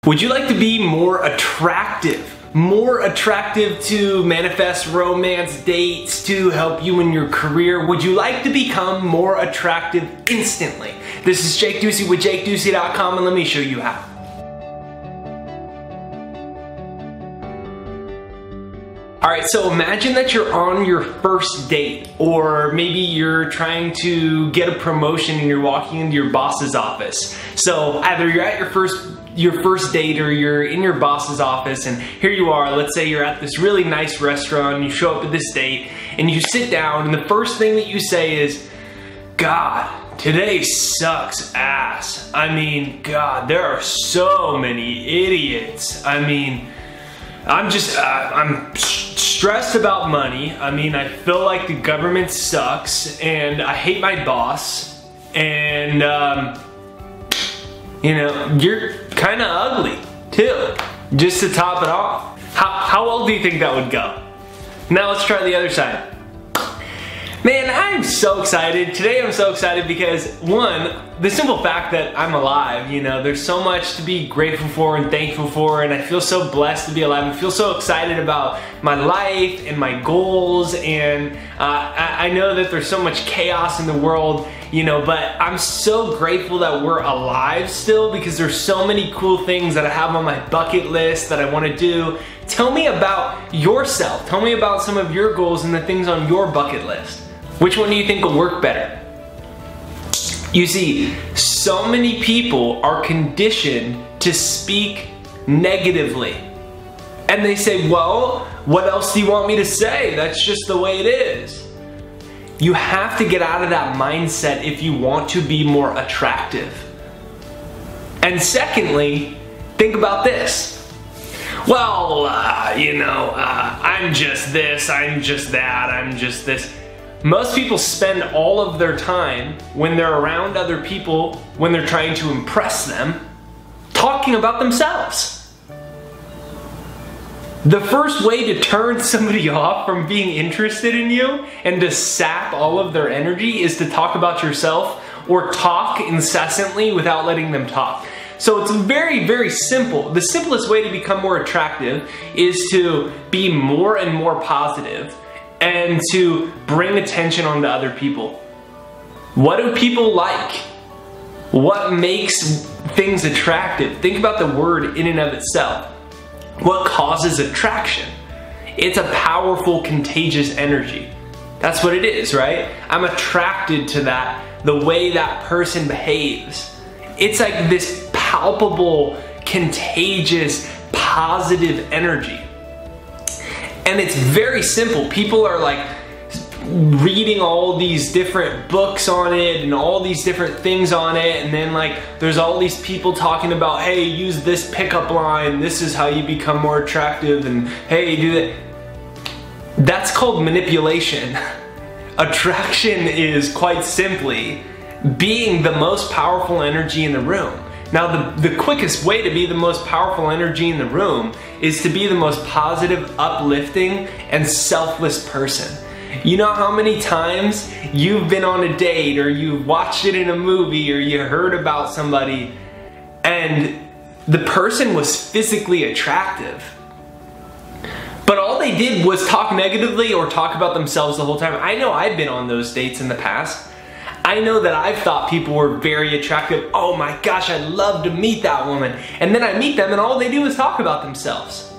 Would you like to be more attractive? More attractive to manifest romance dates, to help you in your career? Would you like to become more attractive instantly? This is Jake Ducey with JakeDucey.com, and let me show you how. Alright, so imagine that you're on your first date, or maybe you're trying to get a promotion and you're walking into your boss's office. So either you're at your first date or you're in your boss's office, and here you are. Let's say you're at this really nice restaurant and you show up at this date and you sit down, and the first thing that you say is, "God, today sucks ass. I mean, God, there are so many idiots. I mean, I'm stressed about money. I mean, I feel like the government sucks, and I hate my boss, and you know, you're kind of ugly too, just to top it off." How well do you think that would go? Now let's try the other side. Man, I'm so excited. Today I'm so excited because, one, the simple fact that I'm alive, you know, there's so much to be grateful for and thankful for, and I feel so blessed to be alive. I feel so excited about my life and my goals, and I know that there's so much chaos in the world, you know, but I'm so grateful that we're alive still, because there's so many cool things that I have on my bucket list that I want to do. Tell me about yourself. Tell me about some of your goals and the things on your bucket list. Which one do you think will work better? You see, so many people are conditioned to speak negatively. And they say, well, what else do you want me to say? That's just the way it is. You have to get out of that mindset if you want to be more attractive. And secondly, think about this. Well, I'm just this, I'm just that, I'm just this. Most people spend all of their time when they're around other people, when they're trying to impress them, talking about themselves. The first way to turn somebody off from being interested in you and to sap all of their energy is to talk about yourself, or talk incessantly without letting them talk. So it's very, very simple. The simplest way to become more attractive is to be more and more positive, and to bring attention onto other people. What do people like? What makes things attractive? Think about the word in and of itself. What causes attraction? It's a powerful, contagious energy. That's what it is, right? I'm attracted to that, the way that person behaves. It's like this palpable, contagious, positive energy. And it's very simple. People are like reading all these different books on it and all these different things on it, and then like there's all these people talking about, hey, use this pickup line, this is how you become more attractive, and hey, do that. That's called manipulation. Attraction is quite simply being the most powerful energy in the room. Now, the quickest way to be the most powerful energy in the room is to be the most positive, uplifting, and selfless person. You know how many times you've been on a date, or you've watched it in a movie, or you heard about somebody, and the person was physically attractive, but all they did was talk negatively or talk about themselves the whole time. I know I've been on those dates in the past. I know that I've thought people were very attractive. Oh my gosh, I'd love to meet that woman. And then I meet them and all they do is talk about themselves.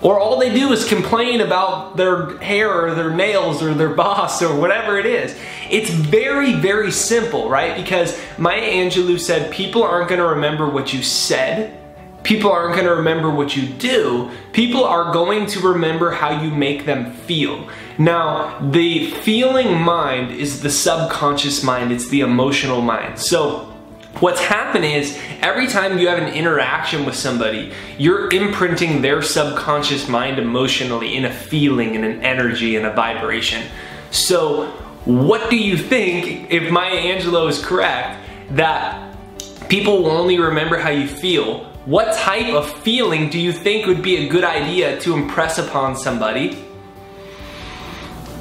Or all they do is complain about their hair or their nails or their boss or whatever it is. It's very, very simple, right? Because Maya Angelou said, people aren't gonna remember what you said. People aren't gonna remember what you do. People are going to remember how you make them feel. Now, the feeling mind is the subconscious mind, it's the emotional mind. So what's happened is, every time you have an interaction with somebody, you're imprinting their subconscious mind emotionally in a feeling, in an energy, in a vibration. So what do you think, if Maya Angelou is correct, that people will only remember how you feel? What type of feeling do you think would be a good idea to impress upon somebody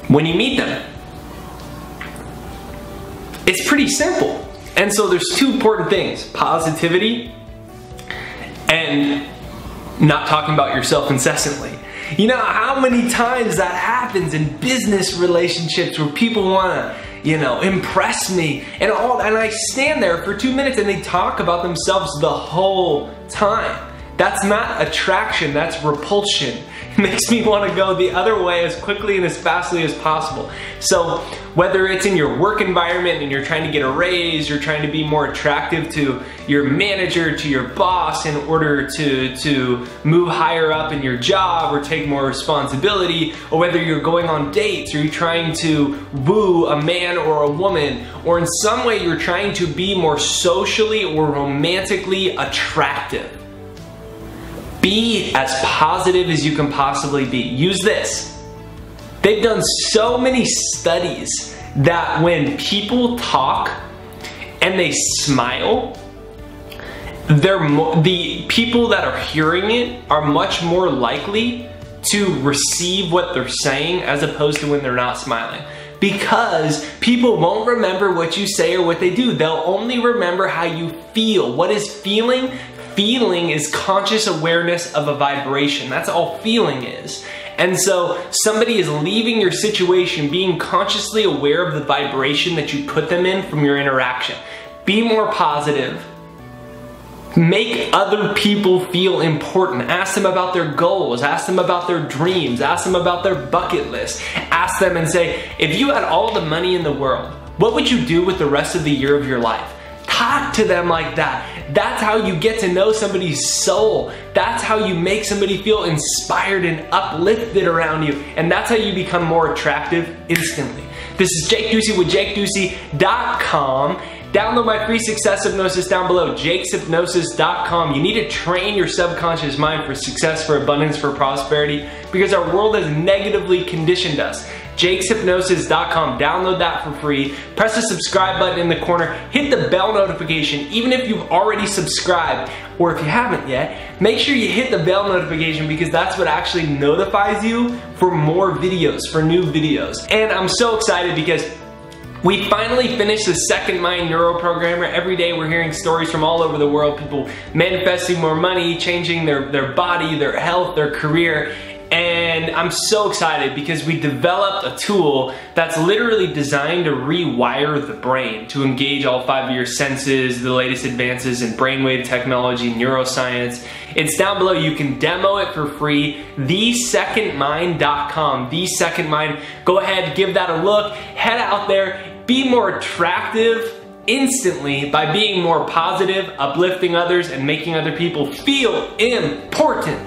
when you meet them? It's pretty simple. And so there's two important things: positivity and not talking about yourself incessantly. You know how many times that happens in business relationships where people want to, impress me and I stand there for 2 minutes and they talk about themselves the whole time. That's not attraction, that's repulsion. It makes me want to go the other way as quickly and as fastly as possible. So whether it's in your work environment and you're trying to get a raise, you're trying to be more attractive to your manager, to your boss in order to move higher up in your job or take more responsibility, or whether you're going on dates or you're trying to woo a man or a woman, or in some way you're trying to be more socially or romantically attractive. Be as positive as you can possibly be. Use this. They've done so many studies that when people talk and they smile, the people that are hearing it are much more likely to receive what they're saying as opposed to when they're not smiling. Because people won't remember what you say or what they do. They'll only remember how you feel. What is feeling? Feeling is conscious awareness of a vibration. That's all feeling is. And so somebody is leaving your situation being consciously aware of the vibration that you put them in from your interaction. Be more positive. Make other people feel important. Ask them about their goals. Ask them about their dreams. Ask them about their bucket list. Ask them and say, if you had all the money in the world, what would you do with the rest of the year of your life? Talk to them like that. That's how you get to know somebody's soul. That's how you make somebody feel inspired and uplifted around you. And that's how you become more attractive instantly. This is Jake Ducey with JakeDucey.com. Download my free success hypnosis down below, jakeshypnosis.com. You need to train your subconscious mind for success, for abundance, for prosperity, because our world has negatively conditioned us. jakeshypnosis.com. Download that for free. Press the subscribe button in the corner. Hit the bell notification. Even if you've already subscribed, or if you haven't yet, make sure you hit the bell notification, because that's what actually notifies you for more videos, for new videos. And I'm so excited because we finally finished the second Mind Neuroprogrammer. Every day we're hearing stories from all over the world, people manifesting more money, changing their body, their health, their career. And I'm so excited because we developed a tool that's literally designed to rewire the brain to engage all 5 of your senses, the latest advances in brainwave technology, neuroscience. It's down below. You can demo it for free. TheSecondMind.com. The Second Mind. Go ahead, give that a look. Head out there. Be more attractive instantly by being more positive, uplifting others, and making other people feel important.